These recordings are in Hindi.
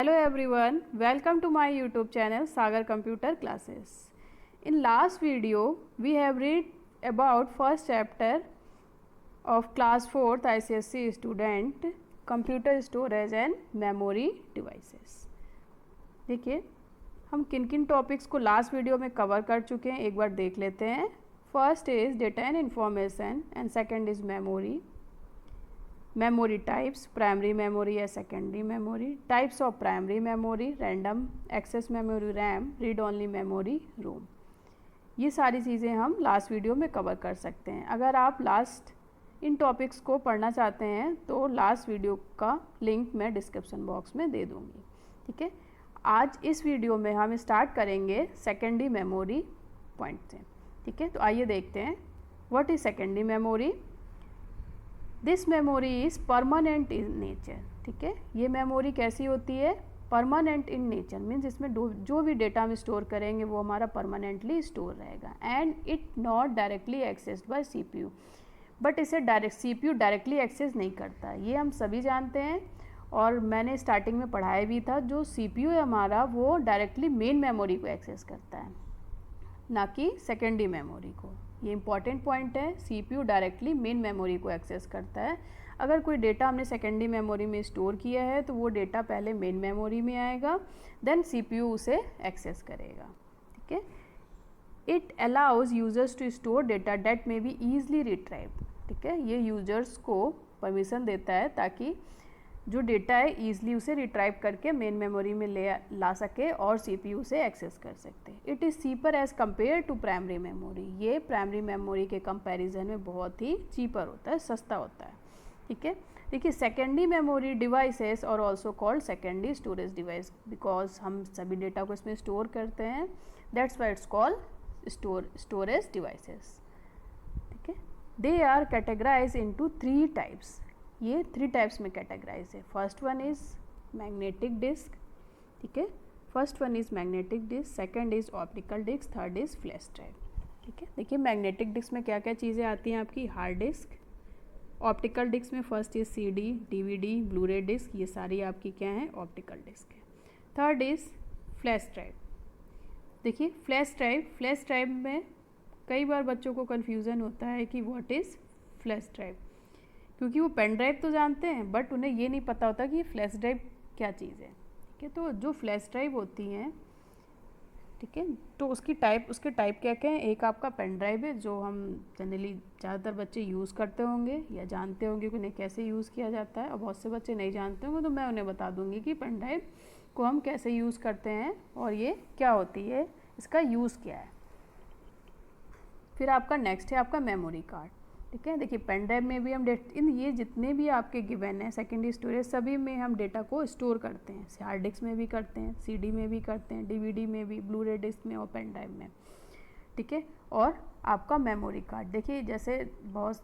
Hello everyone, welcome to my YouTube channel Sagar Computer Classes. In last video, we have read about first chapter of class 4th ICSE student computer storage and memory devices. देखिए हम किन किन टॉपिक्स को लास्ट वीडियो में कवर कर चुके हैं, एक बार देख लेते हैं. First is data and information and second is memory. Memory types, primary memory या secondary memory. Types of primary memory, random access memory, RAM, read only memory, ROM. ये सारी चीज़ें हम लास्ट वीडियो में कवर कर सकते हैं. अगर आप लास्ट इन टॉपिक्स को पढ़ना चाहते हैं तो लास्ट वीडियो का लिंक मैं डिस्क्रिप्शन बॉक्स में दे दूँगी. ठीक है, आज इस वीडियो में हम स्टार्ट करेंगे सेकेंडरी मेमोरी पॉइंट से. ठीक है, तो आइए देखते हैं what is secondary memory. This memory is permanent in nature. ठीक है, ये मेमोरी कैसी होती है? परमानेंट इन नेचर मीन्स इसमें जो भी डेटा हम स्टोर करेंगे वो हमारा परमानेंटली स्टोर रहेगा. And it not directly accessed by CPU. But इसे CPU डायरेक्टली एक्सेस नहीं करता, ये हम सभी जानते हैं और मैंने स्टार्टिंग में पढ़ाया भी था. जो CPU है हमारा वो डायरेक्टली मेन मेमोरी को एक्सेस करता है, ना कि सेकेंडरी मेमोरी को. ये इंपॉर्टेंट पॉइंट है, CPU डायरेक्टली मेन मेमोरी को एक्सेस करता है. अगर कोई डेटा हमने सेकेंडरी मेमोरी में स्टोर किया है तो वो डेटा पहले मेन मेमोरी में आएगा, देन CPU उसे एक्सेस करेगा. ठीक है, it allows users to store data that may be easily retrieved. ठीक है, ये यूजर्स को परमिशन देता है ताकि जो डेटा है ईजिली उसे रिट्राइव करके मेन मेमोरी में ला सके और CPU से एक्सेस कर सकते हैं. It is cheaper as compare to primary memory. ये प्राइमरी मेमोरी के कंपैरिजन में बहुत ही चीपर होता है, सस्ता होता है. ठीक है, देखिए secondary memory devices are also called secondary storage device, because हम सभी डेटा को इसमें स्टोर करते हैं, that's why it's called storage devices. ठीक है, they are categorise into 3 types. ये 3 टाइप्स में कैटेगराइज है. First one is magnetic disk. ठीक है, first one is magnetic disk, second is optical disk, third is flash drive. ठीक है, देखिए मैग्नेटिक डिस्क में क्या क्या चीज़ें आती हैं आपकी? Hard disk. ऑप्टिकल डिस्क में first is CD, DVD, Blu ray disk, ये सारी आपकी क्या है? ऑप्टिकल डिस्क है. Third is flash drive. देखिए फ्लैश ड्राइव में कई बार बच्चों को कन्फ्यूज़न होता है कि व्हाट इज़ फ्लैश ड्राइव, क्योंकि वो पेन ड्राइव तो जानते हैं बट उन्हें ये नहीं पता होता कि ये फ्लैश ड्राइव क्या चीज़ है. ठीक है, तो जो फ्लैश ड्राइव होती हैं, ठीक है, तो उसके टाइप क्या क्या हैं? एक आपका पेन ड्राइव है जो हम जनरली ज़्यादातर बच्चे यूज़ करते होंगे या जानते होंगे कि उन्हें कैसे यूज़ किया जाता है, और बहुत से बच्चे नहीं जानते होंगे तो मैं उन्हें बता दूंगी कि पेन ड्राइव को हम कैसे यूज़ करते हैं और ये क्या होती है, इसका यूज़ क्या है. फिर आपका नेक्स्ट है आपका मेमोरी कार्ड. ठीक है, देखिए पेन ड्राइव में भी हम ये जितने भी आपके गिवन हैं सेकेंडरी स्टोरेज, सभी में हम डेटा को स्टोर करते हैं. हार्ड डिस्क में भी करते हैं, CD में भी करते हैं, DVD में भी, ब्लूरे डिस्क में और पेन ड्राइव में. ठीक है, और आपका मेमोरी कार्ड, देखिए जैसे बहुत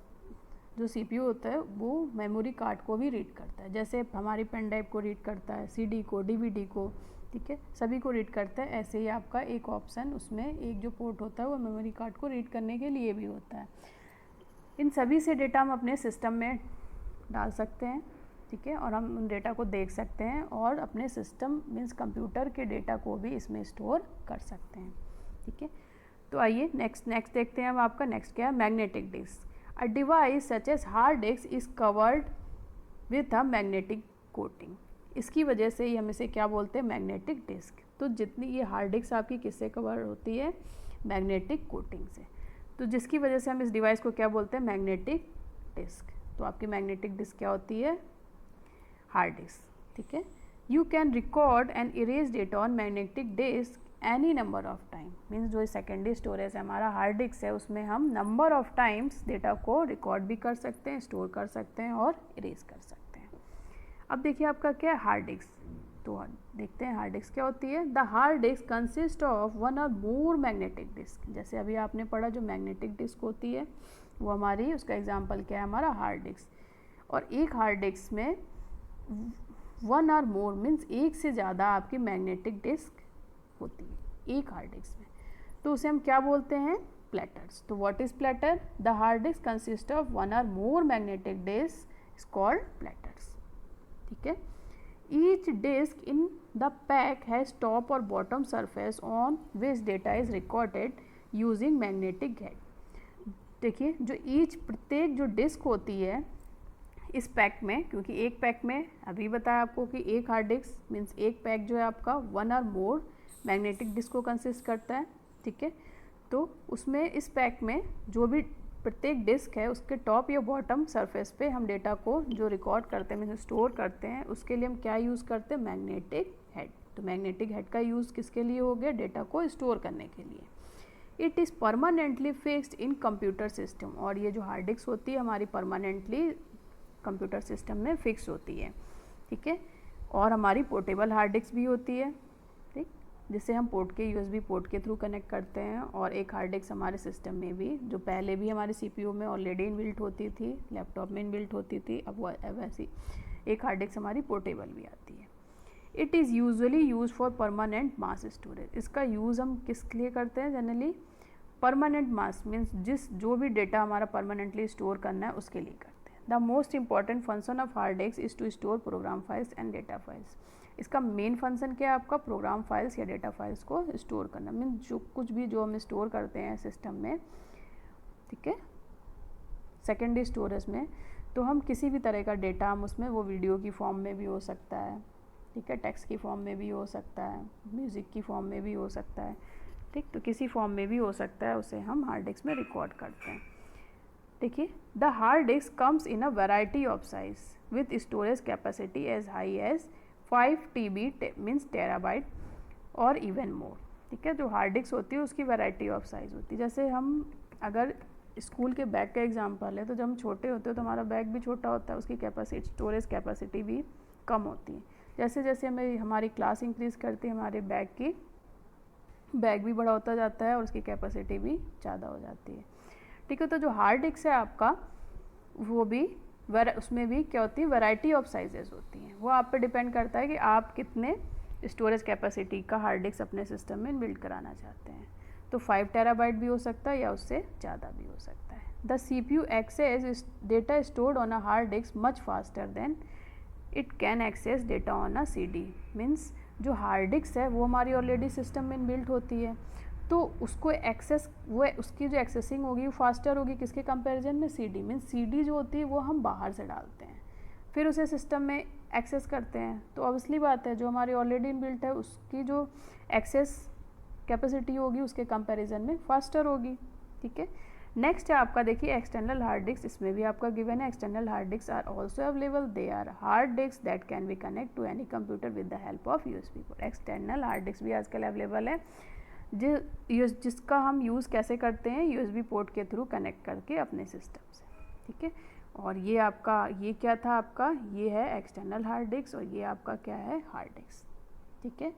जो CPU होता है वो मेमोरी कार्ड को भी रीड करता है, जैसे हमारी पेन ड्राइव को रीड करता है, CD को, DVD को. ठीक है, सभी को रीड करता है. ऐसे ही आपका एक ऑप्शन उसमें एक जो पोर्ट होता है वो मेमोरी कार्ड को रीड करने के लिए भी होता है. इन सभी से डेटा हम अपने सिस्टम में डाल सकते हैं. ठीक है, और हम उन डेटा को देख सकते हैं और अपने सिस्टम मीन्स कंप्यूटर के डेटा को भी इसमें स्टोर कर सकते हैं. ठीक है, तो आइए नेक्स्ट देखते हैं हम. आपका नेक्स्ट क्या है? Magnetic disk. A device such as hard disk is covered with a magnetic coating. इसकी वजह से ही हम इसे क्या बोलते हैं? Magnetic disk. तो जितनी ये हार्ड डिस्क आपकी किससे कवर होती है? मैग्नेटिक कोटिंग से. तो जिसकी वजह से हम इस डिवाइस को क्या बोलते हैं? Magnetic disk. तो आपकी मैग्नेटिक डिस्क क्या होती है? Hard disk. ठीक है, you can record and erase data on magnetic disk any number of time. Means जो सेकेंडरी स्टोरेज है हमारा हार्ड डिस्क है, उसमें हम नंबर ऑफ टाइम्स डेटा को रिकॉर्ड भी कर सकते हैं, स्टोर कर सकते हैं और इरेज कर सकते हैं. अब देखिए आपका क्या है? Hard disk. तो देखते हैं हार्ड डिस्क क्या होती है. The hard disk consist of one और मोर मैग्नेटिक डिस्क. जैसे अभी आपने पढ़ा जो मैग्नेटिक डिस्क होती है वो हमारी, उसका एग्जांपल क्या है? हमारा हार्ड डिस्क. और एक हार्ड डिस्क में वन और मोर मीन्स एक से ज़्यादा आपकी मैग्नेटिक डिस्क होती है एक हार्ड डिस्क में. तो उसे हम क्या बोलते हैं? प्लेटर्स. तो what is platter? The hard disk consist of one और more magnetic disk is called platters. ठीक है, each disk in the pack has top और bottom surface on which data is recorded using magnetic head. देखिए जो प्रत्येक जो डिस्क होती है इस पैक में, क्योंकि एक पैक में अभी बताया आपको कि एक हार्ड डिस्क मीन्स एक पैक जो है आपका 1 और मोर मैग्नेटिक डिस्क को कंसिस्ट करता है, ठीक है। तो उसमें इस पैक में जो भी प्रत्येक डिस्क है उसके टॉप या बॉटम सरफेस पे हम डेटा को जो रिकॉर्ड करते हैं मीन्स स्टोर करते हैं, उसके लिए हम क्या यूज़ करते हैं, मैग्नेटिक हेड। तो मैग्नेटिक हेड का यूज़ किसके लिए हो गया, डेटा को स्टोर करने के लिए। It is permanently fixed in computer system, और ये जो हार्ड डिस्क होती है हमारी परमानेंटली कंप्यूटर सिस्टम में फिक्स होती है, ठीक है। और हमारी पोर्टेबल हार्ड डिस्क भी होती है, ठीक, जिसे हम पोर्ट के यूएसबी पोर्ट के थ्रू कनेक्ट करते हैं। और एक हार्ड डिस्क हमारे सिस्टम में भी जो पहले भी हमारे सीपीयू में ऑलरेडी इनबिल्ट होती थी, लैपटॉप में इनबिल्ट होती थी, अब वैसी एक हार्ड डिस्क हमारी पोर्टेबल भी आती है। It is usually use for permanent mass storage. इसका यूज़ हम किस लिए करते हैं, जनरली परमानेंट मास मीन्स जो भी डेटा हमारा परमानेंटली स्टोर करना है उसके लिए करते हैं। The most important function of hard disk is to store program files and data files. इसका मेन फंक्शन क्या है आपका, प्रोग्राम फाइल्स या डेटा फाइल्स को स्टोर करना, मीन्स जो कुछ भी जो हम स्टोर करते हैं सिस्टम में, ठीक है, सेकेंडरी स्टोरेज में, तो हम किसी भी तरह का डेटा हम उसमें, वो वीडियो की फॉर्म में भी हो सकता है, ठीक है, टेक्स्ट की फॉर्म में भी हो सकता है, म्यूज़िक की फॉर्म में भी हो सकता है, ठीक, तो किसी फॉर्म में भी हो सकता है, उसे हम हार्ड डिस्क में रिकॉर्ड करते हैं। देखिए the hard disk comes in a variety of size with storage capacity as high as 5 TB means terabyte और इवन मोर, ठीक है। जो हार्ड डिस्क होती है उसकी वैरायटी ऑफ साइज़ होती है। जैसे हम अगर स्कूल के बैग का एग्जांपल है, तो जब हम छोटे होते हैं तो हमारा बैग भी छोटा होता है, उसकी कैपेसिटी स्टोरेज कैपेसिटी भी कम होती है। जैसे जैसे हमें हमारी क्लास इंक्रीज़ करती है, हमारे बैग भी बड़ा होता जाता है और उसकी कैपेसिटी भी ज़्यादा हो जाती है, ठीक है। तो जो हार्ड डिस्क है आपका वो भी उसमें भी क्या होती है, वैरायटी ऑफ साइजेस होती हैं। वो आप पे डिपेंड करता है कि आप कितने स्टोरेज कैपेसिटी का हार्ड डिस्क अपने सिस्टम में बिल्ड कराना चाहते हैं। तो 5 टेराबाइट भी हो सकता है या उससे ज़्यादा भी हो सकता है। The CPU access data stored on a hard disk much faster than it can access data on a CD। Means जो हार्ड डिस्क है वो हमारी ऑलरेडी सिस्टम में इनबिल्ट होती है, तो उसको एक्सेस वो उसकी जो एक्सेसिंग होगी वो फास्टर होगी किसके कंपैरिजन में, CD। मीन्स CD जो होती है वो हम बाहर से डालते हैं, फिर उसे सिस्टम में एक्सेस करते हैं, तो ऑब्वियसली बात है जो हमारी ऑलरेडी इनबिल्ट है उसकी जो एक्सेस कैपेसिटी होगी उसके कंपैरिजन में फास्टर होगी, ठीक है। नेक्स्ट है आपका देखिए एक्सटर्नल हार्ड डिस्क। इसमें भी आपका गिवन है external hard disk are also available. They are hard disk that can be connect to any computer with the help of USB port. External hard disk भी आजकल अवेलेबल है जिसका हम यूज़ कैसे करते हैं, USB पोर्ट के थ्रू कनेक्ट करके अपने सिस्टम से, ठीक है। और ये आपका ये क्या था आपका, ये है एक्सटर्नल हार्ड डिस्क और ये आपका क्या है, हार्ड डिस्क, ठीक है।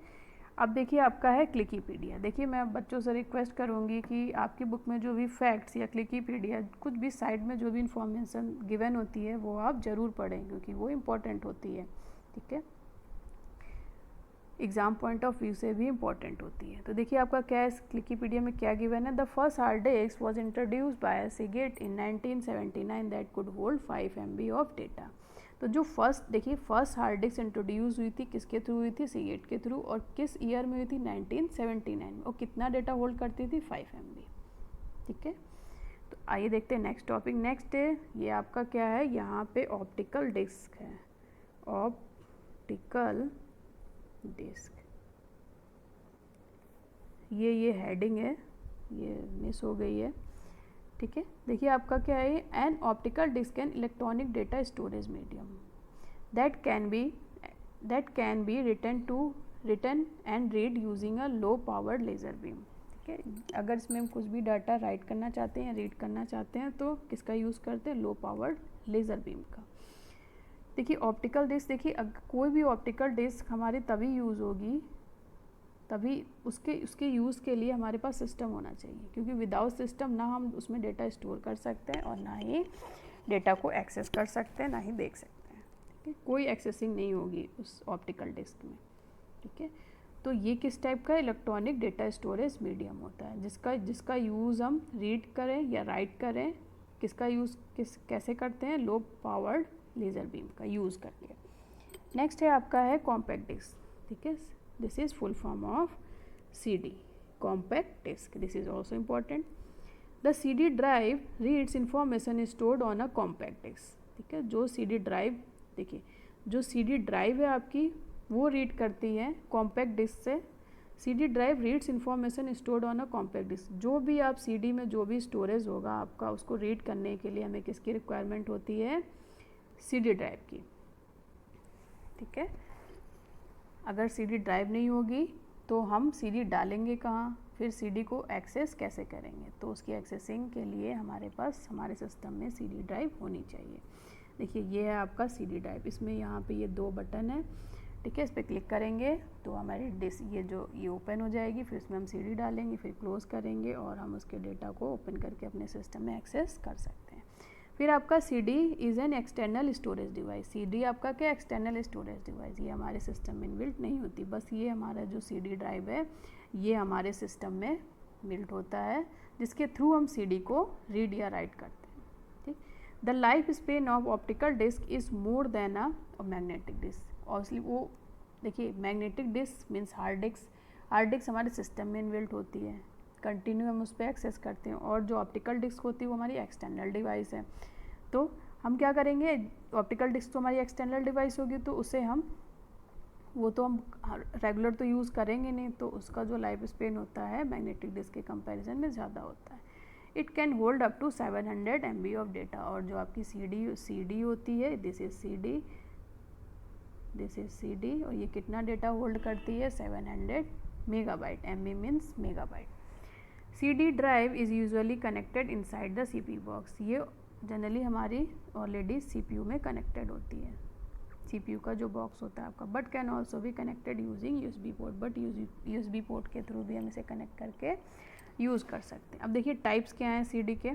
अब देखिए आपका है क्लिकीपीडिया। देखिए मैं बच्चों से रिक्वेस्ट करूँगी कि आपकी बुक में जो भी फैक्ट्स या क्लिकीपीडिया कुछ भी साइड में जो भी इंफॉर्मेशन गिवन होती है वो आप ज़रूर पढ़ें, क्योंकि वो इम्पोर्टेंट होती है, ठीक है, एग्ज़ाम पॉइंट ऑफ व्यू से भी इम्पॉर्टेंट होती है। तो देखिए आपका क्या है क्लिकीपीडिया में क्या गिवन है। The first hard disk was introduced by Seagate in 1979 that could hold 5 MB of data. तो जो फर्स्ट हार्ड डिस्क इंट्रोड्यूस हुई थी किसके थ्रू हुई थी, सीगेट के थ्रू, और किस ईयर में हुई थी, 1979 में, और कितना डेटा होल्ड करती थी, 5 MB, ठीक है। तो आइए देखते हैं नेक्स्ट टॉपिक। नेक्स्ट है ये आपका क्या है, यहाँ पे ऑप्टिकल डिस्क है, ऑप्टिकल डिस्क, ये हेडिंग है, ये मिस हो गई है, ठीक है। देखिए आपका क्या है, an optical disk an electronic data storage medium that can be written and read using a low powered laser beam, ठीक है। अगर इसमें हम कुछ भी डाटा राइट करना चाहते हैं, रीड करना चाहते हैं, तो किसका यूज़ करते हैं, लो पावर्ड लेज़र बीम का। देखिए ऑप्टिकल डिस्क, देखिए कोई भी ऑप्टिकल डिस्क हमारी तभी यूज़ होगी, तभी उसके यूज़ के लिए हमारे पास सिस्टम होना चाहिए, क्योंकि विदाउट सिस्टम ना हम उसमें डेटा स्टोर कर सकते हैं और ना ही डेटा को एक्सेस कर सकते हैं, ना ही देख सकते हैं, ठीक है। कोई एक्सेसिंग नहीं होगी उस ऑप्टिकल डिस्क में, ठीक है। तो ये किस टाइप का इलेक्ट्रॉनिक डेटा स्टोरेज मीडियम होता है, जिसका यूज़ हम रीड करें या राइट करें, किसका यूज़ कैसे करते हैं, लो पावर्ड लेज़र बीम का यूज़ करके। नेक्स्ट है आपका है कॉम्पैक्ट डिस्क। ठीक है, this is full form of CD, compact disk. This is also important. The CD drive reads information stored on a compact disk. ठीक है, जो CD ड्राइव, देखिए जो CD ड्राइव है आपकी वो रीड करती है कॉम्पैक्ट डिस्क से. CD drive reads information stored on a compact disk. जो भी आप CD में जो भी स्टोरेज होगा आपका, उसको रीड करने के लिए हमें किसकी रिक्वायरमेंट होती है? CD ड्राइव की. ठीक है, अगर CD ड्राइव नहीं होगी तो हम CD डालेंगे कहाँ, फिर CD को एक्सेस कैसे करेंगे? तो उसकी एक्सेसिंग के लिए हमारे पास हमारे सिस्टम में CD ड्राइव होनी चाहिए. देखिए ये है आपका CD ड्राइव. इसमें यहाँ पे ये 2 बटन है. ठीक है, इस पर क्लिक करेंगे तो हमारी डिस्क ये ओपन हो जाएगी. फिर इसमें हम CD डालेंगे, फिर क्लोज़ करेंगे और हम उसके डेटा को ओपन करके अपने सिस्टम में एक्सेस कर सकते हैं. फिर आपका CD is an external storage device. CD आपका क्या? External storage device. ये हमारे सिस्टम में इनबिल्ट नहीं होती. बस ये हमारा जो CD ड्राइव है ये हमारे सिस्टम में बिल्ट होता है, जिसके थ्रू हम CD को रीड या राइट करते हैं. ठीक, the life span of optical disc is more than a magnetic disk. Obviously वो देखिए magnetic disk means hard disk. Hard disk हमारे सिस्टम में इनबिल्ट होती है, कंटिन्यू हम उस पर एक्सेस करते हैं. और जो ऑप्टिकल डिस्क होती है वो हमारी एक्सटर्नल डिवाइस है. तो हम क्या करेंगे, ऑप्टिकल डिस्क तो हमारी एक्सटर्नल डिवाइस होगी तो उसे हम रेगुलर तो यूज़ करेंगे नहीं, तो उसका जो लाइफ स्पेन होता है मैग्नेटिक डिस्क के कंपैरिजन में ज़्यादा होता है. It can hold up to 700 MB of data. और जो आपकी CD होती है, दिस इज़ CD और ये कितना डेटा होल्ड करती है? 700 megabyte. MB means megabyte. CD drive is usually connected inside the CPU box. ये जनरली हमारी ऑलरेडी CPU में कनेक्टेड होती है, CPU का जो बॉक्स होता है आपका. बट कैन ऑल्सो भी connected using USB port. But USB port के थ्रू भी हम इसे कनेक्ट करके यूज़ कर सकते हैं. अब देखिए टाइप्स क्या हैं CD के.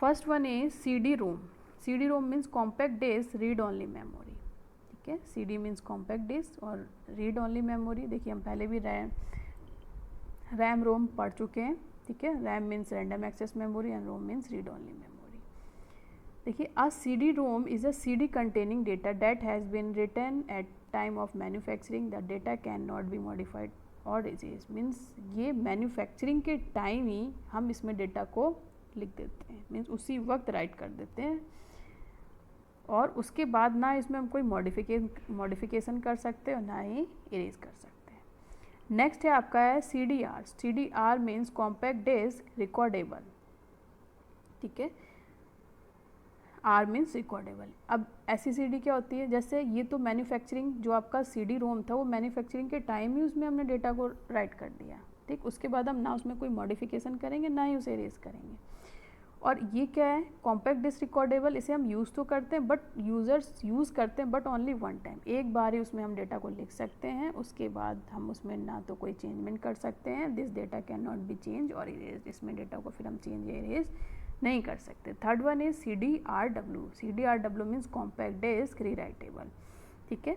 First one is CD-ROM. CD-ROM means compact disk read only memory. ठीक है, CD मीन्स कॉम्पैक्ट डिस्क और रीड ओनली मेमोरी. देखिए हम पहले भी रैम रोम पढ़ चुके हैं. ठीक है, RAM means random access memory and ROM means read only memory. देखिए a CD-ROM is a CD containing data that has been written at time of manufacturing. The data can not be modified और erased. मीन्स ये मैन्युफैक्चरिंग के टाइम ही हम इसमें डेटा को लिख देते हैं, मीन्स उसी वक्त राइट कर देते हैं और उसके बाद ना इसमें हम कोई मॉडिफिकेशन कर सकते और ना ही इरेज कर सकते हैं. नेक्स्ट है आपका है CDR. CDR means compact disk recordable. ठीक है, R मीन्स रिकॉर्डेबल. अब ऐसी CD क्या होती है, जैसे ये तो मैन्युफैक्चरिंग जो आपका CD-ROM था वो मैन्युफैक्चरिंग के टाइम ही उसमें हमने डेटा को राइट कर दिया. ठीक, उसके बाद हम ना उसमें कोई मॉडिफिकेशन करेंगे ना ही उसे इरेज करेंगे. और ये क्या है, कॉम्पैक्ट डिस्क रिकॉर्डेबल. इसे हम यूज़ तो करते हैं बट यूज़र्स यूज़ करते हैं बट ओनली वन टाइम. एक बार ही उसमें हम डेटा को लिख सकते हैं, उसके बाद हम उसमें ना तो कोई चेंजमेंट कर सकते हैं. This data can not be change or erase. इसमें डेटा को फिर हम चेंज या इरेज नहीं कर सकते. Third one is CD-RW. CD-RW means compact disk rewritable. ठीक है,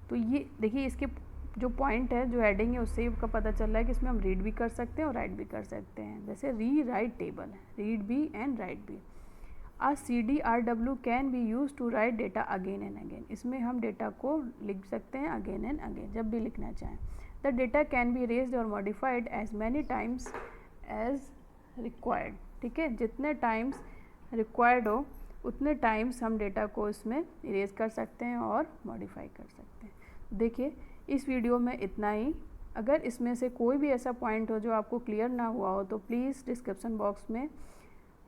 तो ये देखिए इसके जो पॉइंट है, जो हेडिंग है, उससे आपका पता चल रहा है कि इसमें हम रीड भी कर सकते हैं और राइट भी कर सकते हैं. जैसे रीराइटेबल, रीड भी एंड राइट भी. A CD-RW can be use to write data again and again. इसमें हम डेटा को लिख सकते हैं अगेन एंड अगेन, जब भी लिखना चाहें. The data can be erased और modified as many times as required. ठीक है, जितने टाइम्स रिक्वायर्ड हो उतने टाइम्स हम डेटा को इसमें इरेज कर सकते हैं और मॉडिफाई कर सकते हैं. देखिए इस वीडियो में इतना ही. अगर इसमें से कोई भी ऐसा पॉइंट हो जो आपको क्लियर ना हुआ हो तो प्लीज़ डिस्क्रिप्शन बॉक्स में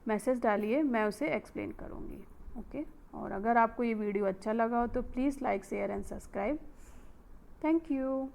मैसेज डालिए, मैं उसे एक्सप्लेन करूँगी. ओके, और अगर आपको ये वीडियो अच्छा लगा हो तो please like share and subscribe. Thank you.